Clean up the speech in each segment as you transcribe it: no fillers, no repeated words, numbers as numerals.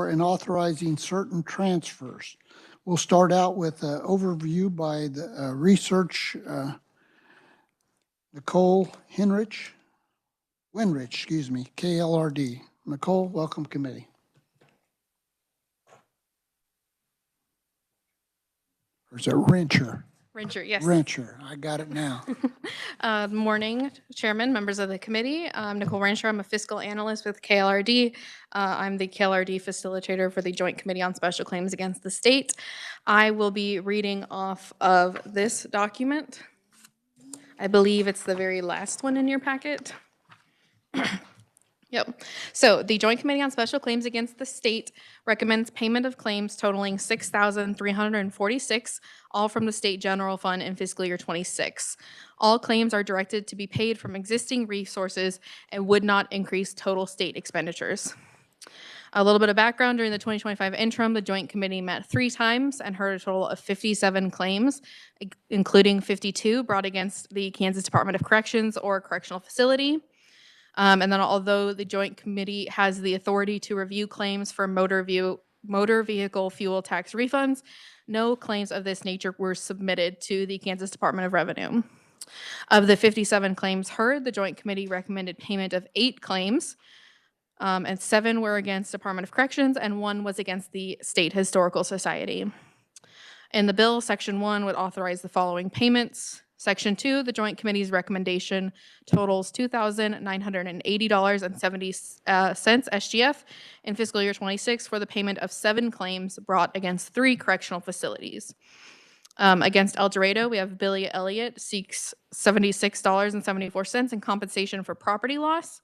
and authorizing certain transfers. We'll start out with an overview by the research Nicole Winrich, KLRD. Nicole, welcome committee. Or is it Rencher? Rencher, yes. Rencher, I got it now. Morning, Chairman, members of the committee. I'm Nicole Rencher. I'm a fiscal analyst with KLRD. I'm the KLRD facilitator for the Joint Committee on Special Claims Against the State. I will be reading off of this document. I believe it's the very last one in your packet. Yep. So the Joint Committee on Special Claims Against the State recommends payment of claims totaling $6,346, all from the State General Fund in fiscal year 26. All claims are directed to be paid from existing resources and would not increase total state expenditures. A little bit of background: during the 2025 interim, the Joint Committee met 3 times and heard a total of 57 claims, including 52 brought against the Kansas Department of Corrections or correctional facility. And then although the Joint Committee has the authority to review claims for motor vehicle fuel tax refunds, no claims of this nature were submitted to the Kansas Department of Revenue. Of the 57 claims heard, the Joint Committee recommended payment of 8 claims, and 7 were against Department of Corrections and 1 was against the State Historical Society. In the bill, Section 1 would authorize the following payments. Section 2, the Joint Committee's recommendation totals $2,980.70 SGF in fiscal year 26 for the payment of 7 claims brought against 3 correctional facilities. Against El Dorado, we have Billy Elliott seeks $76.74 in compensation for property loss.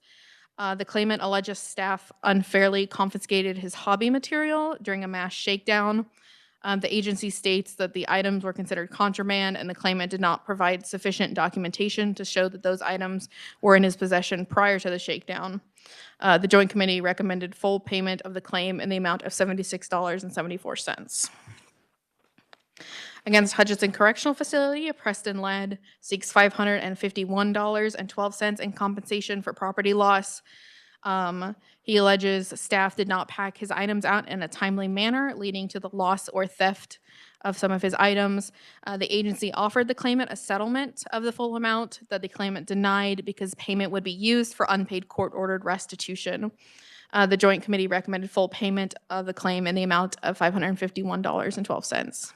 The claimant alleges staff unfairly confiscated his hobby material during a mass shakedown. The agency states that the items were considered contraband and the claimant did not provide sufficient documentation to show that those items were in his possession prior to the shakedown. The Joint Committee recommended full payment of the claim in the amount of $76.74. Against Hutchinson Correctional Facility, Preston Ladd seeks $551.12 in compensation for property loss. He alleges staff did not pack his items out in a timely manner, leading to the loss or theft of some of his items. The agency offered the claimant a settlement of the full amount that the claimant denied because payment would be used for unpaid court-ordered restitution. The Joint Committee recommended full payment of the claim in the amount of $551.12.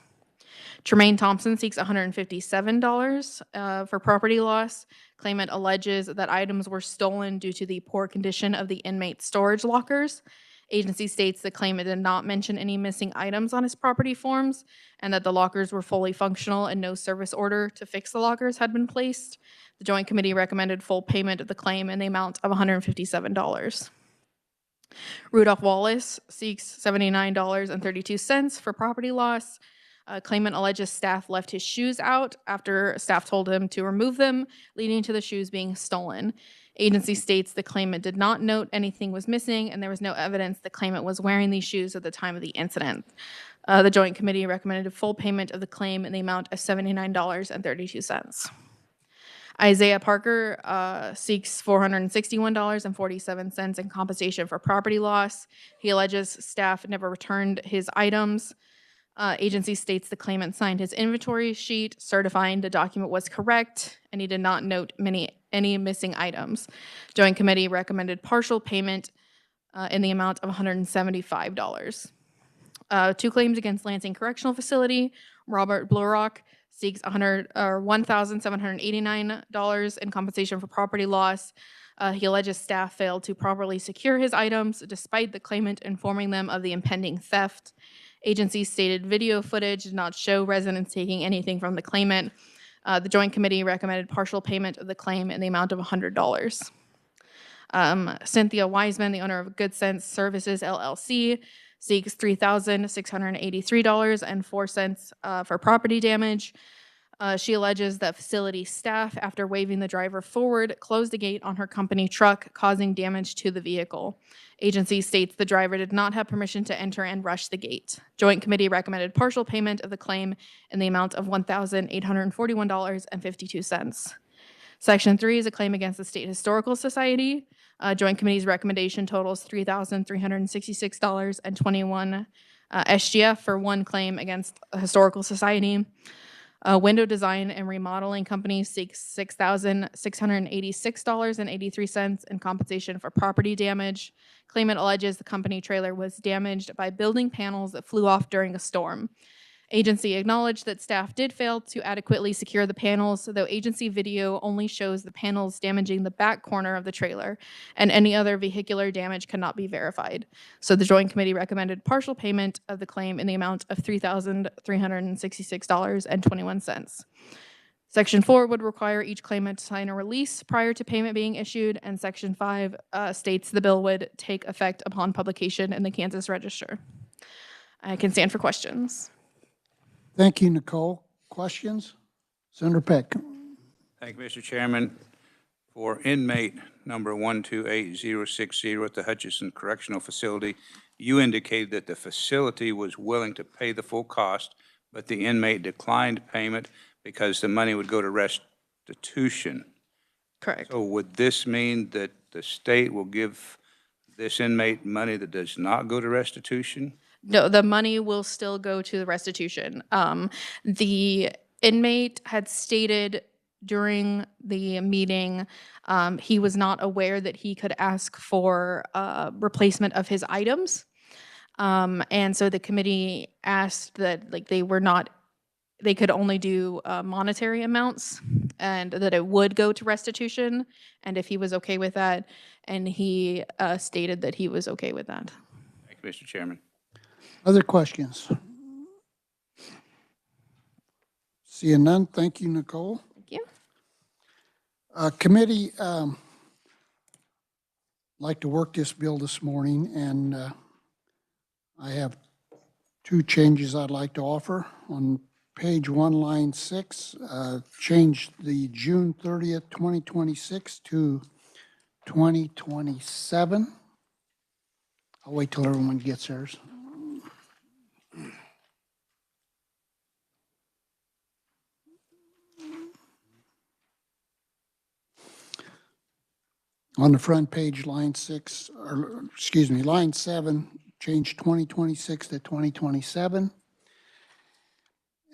Tremaine Thompson seeks $157 for property loss. Claimant alleges that items were stolen due to the poor condition of the inmate storage lockers. Agency states the claimant did not mention any missing items on his property forms and that the lockers were fully functional and no service order to fix the lockers had been placed. The Joint Committee recommended full payment of the claim in the amount of $157. Rudolph Wallace seeks $79.32 for property loss. Claimant alleges staff left his shoes out after staff told him to remove them, leading to the shoes being stolen. Agency states the claimant did not note anything was missing, and there was no evidence the claimant was wearing these shoes at the time of the incident. The Joint Committee recommended full payment of the claim in the amount of $79.32. Isaiah Parker seeks $461.47 in compensation for property loss. He alleges staff never returned his items. Agency states the claimant signed his inventory sheet, certifying the document was correct, and he did not note any missing items. Joint Committee recommended partial payment in the amount of $175. 2 claims against Lansing Correctional Facility. Robert Blurock seeks $1,789 in compensation for property loss. He alleges staff failed to properly secure his items, despite the claimant informing them of the impending theft. Agency stated video footage did not show residents taking anything from the claimant. The Joint Committee recommended partial payment of the claim in the amount of $100. Cynthia Wiseman, the owner of Good Sense Services LLC, seeks $3,683.04 for property damage. She alleges that facility staff, after waving the driver forward, closed the gate on her company truck, causing damage to the vehicle. Agency states the driver did not have permission to enter and rush the gate. Joint Committee recommended partial payment of the claim in the amount of $1,841.52. Section 3 is a claim against the State Historical Society. Joint Committee's recommendation totals $3,366.21 SGF for one claim against a historical society. Window Design and Remodeling Company seeks $6,686.83 in compensation for property damage. Claimant alleges the company trailer was damaged by building panels that flew off during a storm. Agency acknowledged that staff did fail to adequately secure the panels, though agency video only shows the panels damaging the back corner of the trailer, and any other vehicular damage cannot be verified. So the Joint Committee recommended partial payment of the claim in the amount of $3,366.21. Section 4 would require each claimant to sign a release prior to payment being issued, and Section 5 states the bill would take effect upon publication in the Kansas Register. I can stand for questions. Thank you, Nicole. Questions? Senator Peck. Thank you, Mr. Chairman. For inmate number 128060 at the Hutchinson Correctional Facility, you indicated that the facility was willing to pay the full cost, but the inmate declined payment because the money would go to restitution. Correct. So would this mean that the state will give this inmate money that does not go to restitution? No, the money will still go to the restitution. The inmate had stated during the meeting he was not aware that he could ask for replacement of his items. And so the committee asked that they could only do monetary amounts, and that it would go to restitution, and if he was okay with that, and he stated that he was okay with that. Thank you, Mr. Chairman. Other questions? Seeing none, thank you, Nicole. Thank you. Committee, like to work this bill this morning, and I have two changes I'd like to offer. On page 1, line 6, change the June 30th, 2026 to 2027. I'll wait till everyone gets theirs. On the front page, line 6, or excuse me, line 7, change 2026 to 2027.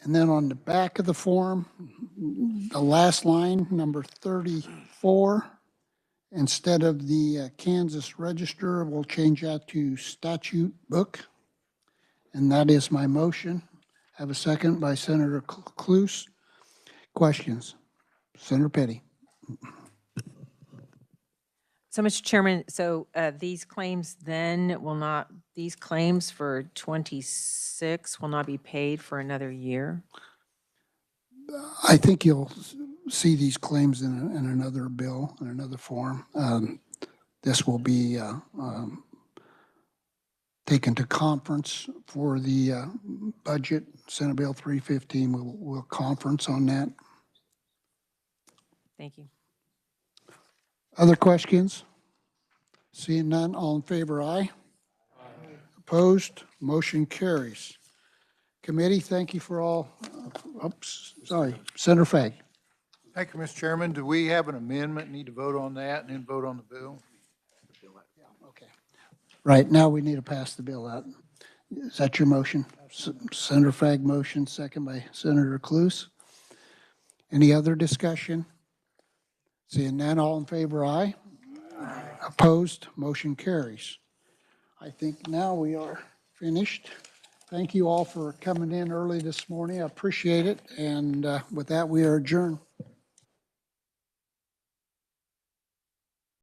And then on the back of the form, the last line, number 34, instead of the Kansas Register, we'll change that to statute book. And that is my motion. Have a second by Senator Cluse. Questions? Senator Petty. So, Mr. Chairman, so these claims then will not, these claims for 26 will not be paid for another year? I think you'll see these claims in another bill, in another form. This will be taken to conference for the budget. Senate Bill 315 will conference on that. Thank you. Other questions? Seeing none, all in favor, aye. Opposed, motion carries. Committee, thank you for all. Oops, sorry, Senator Fagg. Thank you, Mr. Chairman. Do we have an amendment? Need to vote on that and then vote on the bill? Okay. Right, now we need to pass the bill out. Is that your motion? Senator Fagg motion, second by Senator Cluse. Any other discussion? Seeing none, all in favor, aye. Opposed, motion carries. I think now we are finished. Thank you all for coming in early this morning. I appreciate it. And with that, we are adjourned.